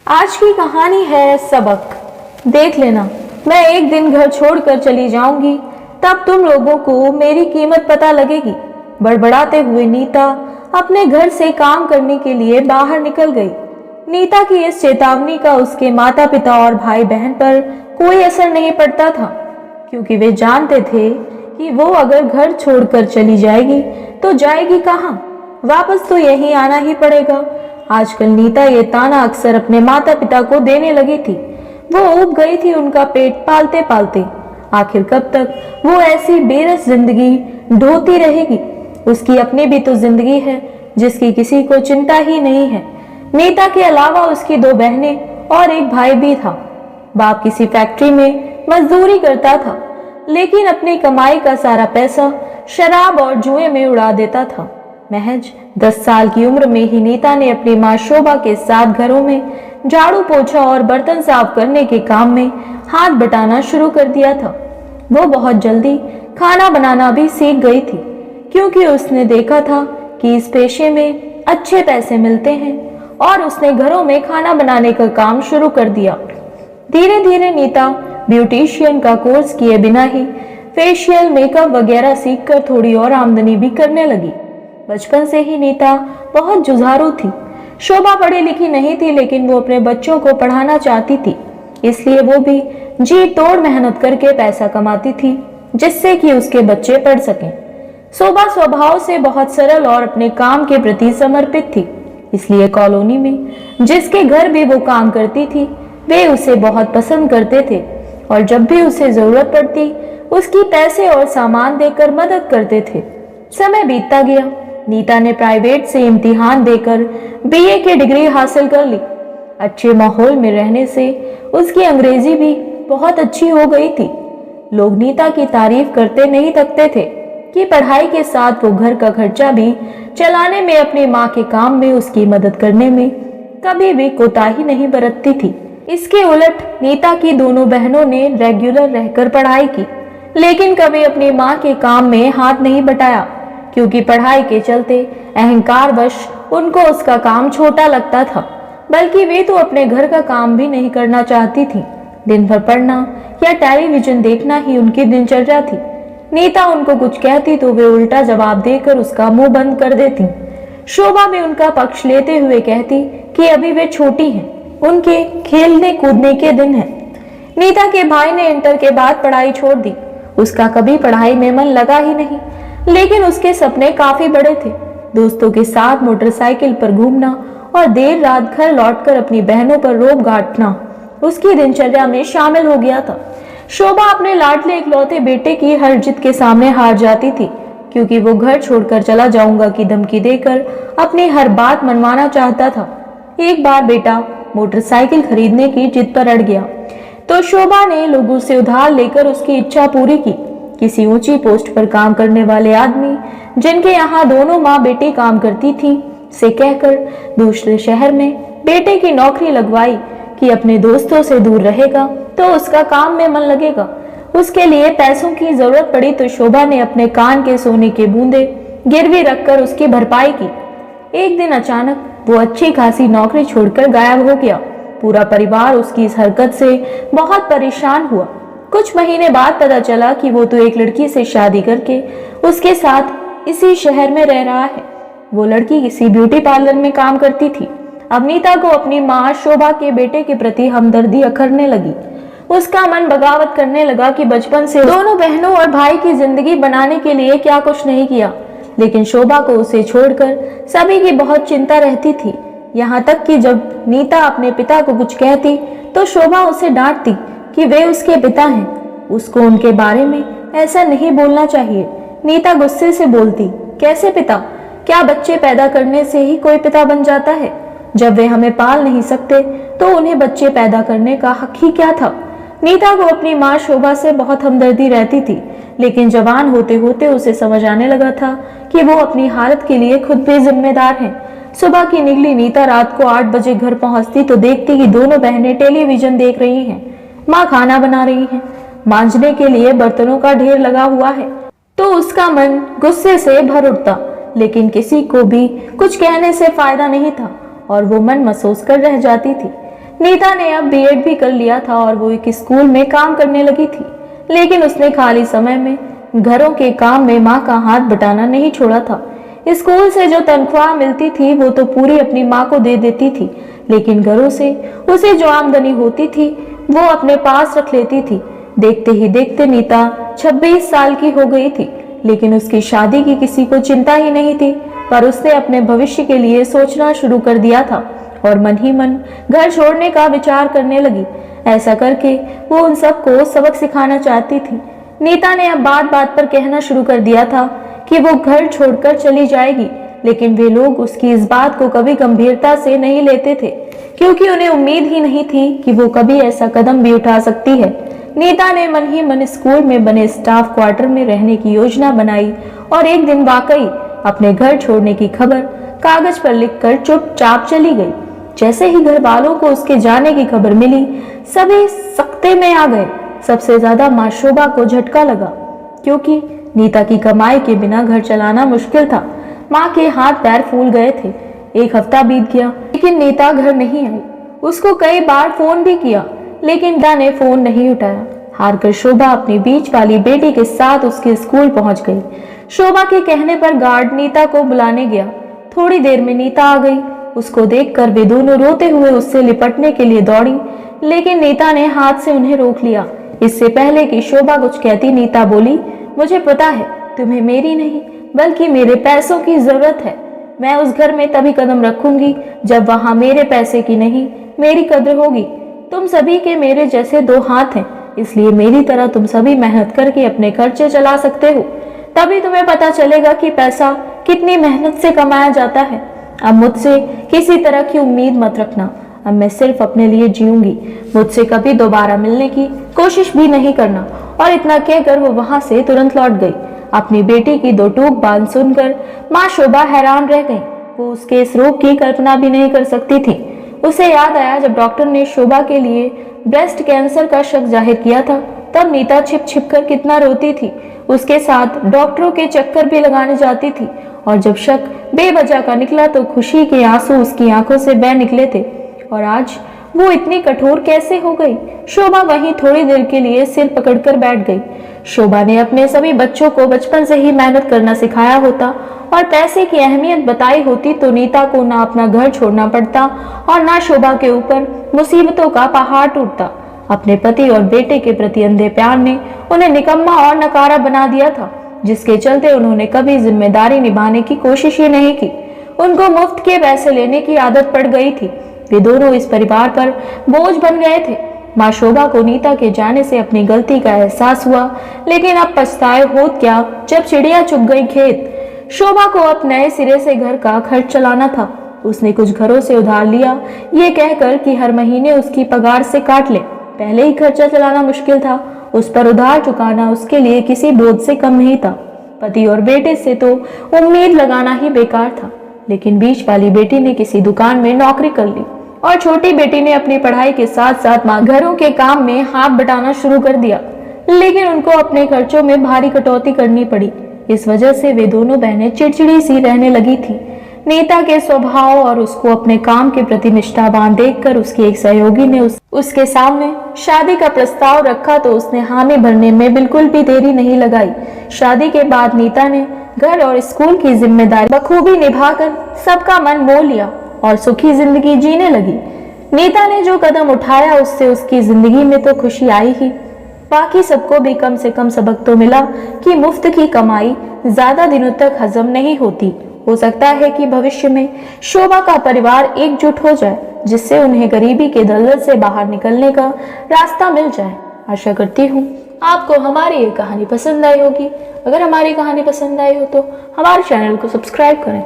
आज की कहानी है सबक। देख लेना, मैं एक दिन घर छोड़कर चली जाऊंगी, तब तुम लोगों को मेरी कीमत पता लगेगी। बड़बड़ाते हुए नीता अपने घर से काम करने के लिए बाहर निकल गई। नीता की इस चेतावनी का उसके माता पिता और भाई बहन पर कोई असर नहीं पड़ता था, क्योंकि वे जानते थे कि वो अगर घर छोड़कर चली जाएगी तो जाएगी कहाँ, वापस तो यहीं आना ही पड़ेगा। आजकल नीता ये ताना अक्सर अपने माता पिता को देने लगी थी। वो ऊब गई थी उनका पेट पालते पालते। आखिर कब तक वो ऐसी बेरस जिंदगी ढोती रहेगी। उसकी अपनी भी तो जिंदगी है जिसकी किसी को चिंता ही नहीं है। नीता के अलावा उसकी 2 बहनें और एक भाई भी था। बाप किसी फैक्ट्री में मजदूरी करता था, लेकिन अपनी कमाई का सारा पैसा शराब और जुए में उड़ा देता था। महज 10 साल की उम्र में ही नीता ने अपनी माँ शोभा के साथ घरों में झाड़ू पोछा और बर्तन साफ करने के काम में हाथ बटाना शुरू कर दिया था। वो बहुत जल्दी खाना बनाना भी सीख गई थी, क्योंकि उसने देखा था कि इस पेशे में अच्छे पैसे मिलते हैं, और उसने घरों में खाना बनाने का काम शुरू कर दिया। धीरे धीरे नीता ब्यूटिशियन का कोर्स किए बिना ही फेशियल, मेकअप वगैरह सीखकर थोड़ी और आमदनी भी करने लगी। बचपन से ही नीता बहुत जुझारू थी। शोभा पढ़ी लिखी नहीं थी, लेकिन वो अपने बच्चों को पढ़ाना चाहती थी, इसलिए वो भी जी तोड़ मेहनत करके पैसा कमाती थी, जिससे कि उसके बच्चे पढ़ सकें। शोभा स्वभाव से बहुत सरल और अपने काम के प्रति समर्पित थी, इसलिए कॉलोनी में जिसके घर भी वो काम करती थी वे उसे बहुत पसंद करते थे, और जब भी उसे जरूरत पड़ती उसकी पैसे और सामान देकर मदद करते थे। समय बीतता गया। नीता ने प्राइवेट से इम्तिहान देकर बीए की डिग्री हासिल कर ली। अच्छे माहौल में रहने से उसकी अंग्रेजी भी बहुत अच्छी हो गई थी। लोग नीता की तारीफ करते नहीं थकते थे कि पढ़ाई के साथ वो घर का खर्चा भी चलाने में, अपनी माँ के काम में उसकी मदद करने में कभी भी कोताही नहीं बरतती थी। इसके उलट नीता की दोनों बहनों ने रेगुलर रहकर पढ़ाई की, लेकिन कभी अपनी माँ के काम में हाथ नहीं बटाया, क्योंकि पढ़ाई के चलते अहंकारवश उनको उसका काम छोटा लगता था। बल्कि वे तो अपने घर का काम भी नहीं करना चाहती थी। दिन भर पढ़ना या टेलीविजन देखना ही उनकी दिनचर्या थी। नीता उनको कुछ कहती तो वे उल्टा जवाब देकर उसका मुंह बंद कर देती। शोभा भी उनका पक्ष लेते हुए कहती कि अभी वे छोटी हैं, उनके खेलने कूदने के दिन हैं। नीता के भाई ने इंटर के बाद पढ़ाई छोड़ दी। उसका कभी पढ़ाई में मन लगा ही नहीं, लेकिन उसके सपने काफी बड़े थे। दोस्तों के साथ मोटरसाइकिल पर घूमना और देर रात घर लौटकर अपनी बहनों पर रोब गांठना उसकी दिनचर्या में शामिल हो गया था। शोभा अपने लाडले इकलौते बेटे की हर जिद के सामने हार जाती थी, क्योंकि वो घर छोड़कर चला जाऊंगा की धमकी देकर अपनी हर बात मनवाना चाहता था। एक बार बेटा मोटरसाइकिल खरीदने की जिद पर अड़ गया, तो शोभा ने लोगों से उधार लेकर उसकी इच्छा पूरी की। किसी ऊंची पोस्ट पर काम करने वाले आदमी, जिनके यहाँ दोनों माँ बेटी काम करती थी, से कहकर दूसरे शहर में बेटे की नौकरी लगवाई कि अपने दोस्तों से दूर रहेगा तो उसका काम में मन लगेगा। उसके लिए पैसों की जरूरत पड़ी तो शोभा ने अपने कान के सोने के बूंदे गिरवी रखकर उसकी भरपाई की। एक दिन अचानक वो अच्छी खासी नौकरी छोड़कर गायब हो गया। पूरा परिवार उसकी इस हरकत से बहुत परेशान हुआ। कुछ महीने बाद पता चला कि वो तो एक लड़की से शादी करके उसके साथ इसी शहर में रह रहा है। वो लड़की किसी ब्यूटी पार्लर में काम करती थी। अब नीता को अपनी माँ शोभा के बेटे के प्रति हमदर्दी अखरने लगी। उसका मन बगावत करने लगा कि बचपन से दोनों बहनों और भाई की जिंदगी बनाने के लिए क्या कुछ नहीं किया, लेकिन शोभा को उसे छोड़कर सभी की बहुत चिंता रहती थी। यहाँ तक कि जब नीता अपने पिता को कुछ कहती तो शोभा उसे डांटती कि वे उसके पिता हैं, उसको उनके बारे में ऐसा नहीं बोलना चाहिए। नीता गुस्से से बोलती, कैसे पिता? क्या बच्चे पैदा करने से ही कोई पिता बन जाता है? जब वे हमें पाल नहीं सकते तो उन्हें बच्चे पैदा करने का हक ही क्या था? नीता को अपनी माँ शोभा से बहुत हमदर्दी रहती थी, लेकिन जवान होते होते उसे समझ आने लगा था कि वो अपनी हालत के लिए खुद भी जिम्मेदार है। सुबह की निकली नीता रात को 8 बजे घर पहुंचती तो देखती कि दोनों बहनें टेलीविजन देख रही हैं। माँ खाना बना रही हैं, मांजने के लिए बर्तनों का ढेर लगा हुआ है, तो उसका मन गुस्से से भर उठता, लेकिन किसी को भी कुछ कहने से फायदा नहीं था और वो मन महसूस कर रह जाती थी। नीता ने अब बीएड भी कर लिया था और वो एक स्कूल में काम करने लगी थी, लेकिन उसने खाली समय में घरों के काम में माँ का हाथ बटाना नहीं छोड़ा था। स्कूल से जो तनख्वाह मिलती थी वो तो पूरी अपनी माँ को दे देती थी, लेकिन घरों से उसे जो आमदनी होती थी वो अपने पास रख लेती थी। देखते ही देखते नीता 26 साल की हो गई थी, लेकिन उसकी शादी की किसी को चिंता ही नहीं थी। पर उसने अपने भविष्य के लिए सोचना शुरू कर दिया था और मन ही मन घर छोड़ने का विचार करने लगी। ऐसा करके वो उन सबको सबक सिखाना चाहती थी। नीता ने अब बात बात पर कहना शुरू कर दिया था कि वो घर छोड़कर चली जाएगी, लेकिन वे लोग उसकी इस बात को कभी गंभीरता से नहीं लेते थे, क्योंकि उन्हें उम्मीद ही नहीं थी कि वो कभी ऐसा कदम भी उठा सकती है। नीता ने मन ही मन स्कूल में बने स्टाफ क्वार्टर में रहने की योजना बनाई और एक दिन वाकई अपने घर छोड़ने की खबर कागज पर लिखकर चुपचाप चली गई। जैसे ही घर वालों को उसके जाने की खबर मिली, सभी सख्ते में आ गए। सबसे ज्यादा माँ शोभा को झटका लगा, क्योंकि नीता की कमाई के बिना घर चलाना मुश्किल था। माँ के हाथ पैर फूल गए थे। एक हफ्ता बीत गया, लेकिन नीता घर नहीं आई। उसको कई बार फोन भी किया, लेकिन नीता ने फोन नहीं उठाया। हारकर शोभा अपनी बीच वाली बेटी के साथ उसके स्कूल पहुंच गई। शोभा के कहने पर गार्ड नीता को बुलाने गया। थोड़ी देर में नीता आ गई। उसको देखकर वे दोनों रोते हुए उससे लिपटने के लिए दौड़ी, लेकिन नीता ने हाथ से उन्हें रोक लिया। इससे पहले कि शोभा कुछ कहती, नीता बोली, मुझे पता है तुम्हें मेरी नहीं बल्कि मेरे पैसों की जरूरत है। मैं उस घर में तभी कदम रखूंगी जब वहां मेरे पैसे की नहीं मेरी कद्र होगी। तुम सभी के मेरे जैसे दो हाथ हैं, इसलिए मेरी तरह तुम सभी मेहनत करके अपने खर्चे चला सकते हो। तभी तुम्हें पता चलेगा कि पैसा कितनी मेहनत से कमाया जाता है। अब मुझसे किसी तरह की उम्मीद मत रखना। अब मैं सिर्फ अपने लिए जीऊंगी। मुझसे कभी दोबारा मिलने की कोशिश भी नहीं करना। और इतना कहकर वो वहां से तुरंत लौट गई। अपनी बेटी की दो टूक बात सुनकर माँ शोभा हैरान रह गई। वो उसके इस रोग की कल्पना भी नहीं कर सकती थी। उसे याद आया जब डॉक्टर ने शोभा के लिए ब्रेस्ट कैंसर का शक जाहिर किया था, तब नीता छिप छिप कर कितना रोती थी। उसके साथ डॉक्टरों के चक्कर भी लगाने जाती थी, और जब शक बेवजह का निकला तो खुशी के आंसू उसकी आंखों से बह निकले थे। और आज वो इतनी कठोर कैसे हो गई? शोभा वहीं थोड़ी देर के लिए सिर पकड़कर बैठ गई। शोभा ने अपने सभी बच्चों को बचपन से ही मेहनत करना सिखाया होता और पैसे की अहमियत बताई होती तो नीता को ना अपना घर छोड़ना पड़ता और ना शोभा के ऊपर मुसीबतों का पहाड़ टूटता। अपने पति और बेटे के प्रति अंधे प्यार ने उन्हें निकम्मा और नकारा बना दिया था, जिसके चलते उन्होंने कभी जिम्मेदारी निभाने की कोशिश ही नहीं की। उनको मुफ्त के पैसे लेने की आदत पड़ गई थी। वे दोनों इस परिवार पर बोझ बन गए थे। माँ शोभा को नीता के जाने से अपनी गलती का एहसास हुआ, लेकिन अब पछताए होत क्या जब चिड़िया चुग गई खेत। शोभा को अब नए सिरे से घर का खर्च चलाना था। उसने कुछ घरों से उधार लिया, ये कहकर कि हर महीने उसकी पगार से काट ले। पहले ही खर्चा चलाना मुश्किल था, उस पर उधार चुकाना उसके लिए किसी बोझ से कम नहीं था। पति और बेटे से तो उम्मीद लगाना ही बेकार था, लेकिन बीच वाली बेटी ने किसी दुकान में नौकरी कर ली और छोटी बेटी ने अपनी पढ़ाई के साथ साथ घरों के काम में हाथ बटाना शुरू कर दिया। लेकिन उनको अपने खर्चों में भारी कटौती करनी पड़ी। इस वजह से वे दोनों बहनें चिड़चिड़ी सी रहने लगी थी। नीता के स्वभाव और उसको अपने काम के प्रति निष्ठावान देखकर उसकी एक सहयोगी ने उसके सामने शादी का प्रस्ताव रखा तो उसने हामी भरने में बिल्कुल भी देरी नहीं लगाई। शादी के बाद नीता ने घर और स्कूल की जिम्मेदारी बखूबी निभाकर सबका मन मोह लिया और सुखी जिंदगी जीने लगी। नीता ने जो कदम उठाया उससे उसकी जिंदगी में तो खुशी आई ही, बाकी सबको भी कम से कम सबक तो मिला कि मुफ्त की कमाई ज्यादा दिनों तक हजम नहीं होती। हो सकता है कि भविष्य में शोभा का परिवार एकजुट हो जाए, जिससे उन्हें गरीबी के दलदल से बाहर निकलने का रास्ता मिल जाए। आशा करती हूँ आपको हमारी ये कहानी पसंद आई होगी। अगर हमारी कहानी पसंद आई हो तो हमारे चैनल को सब्सक्राइब करें।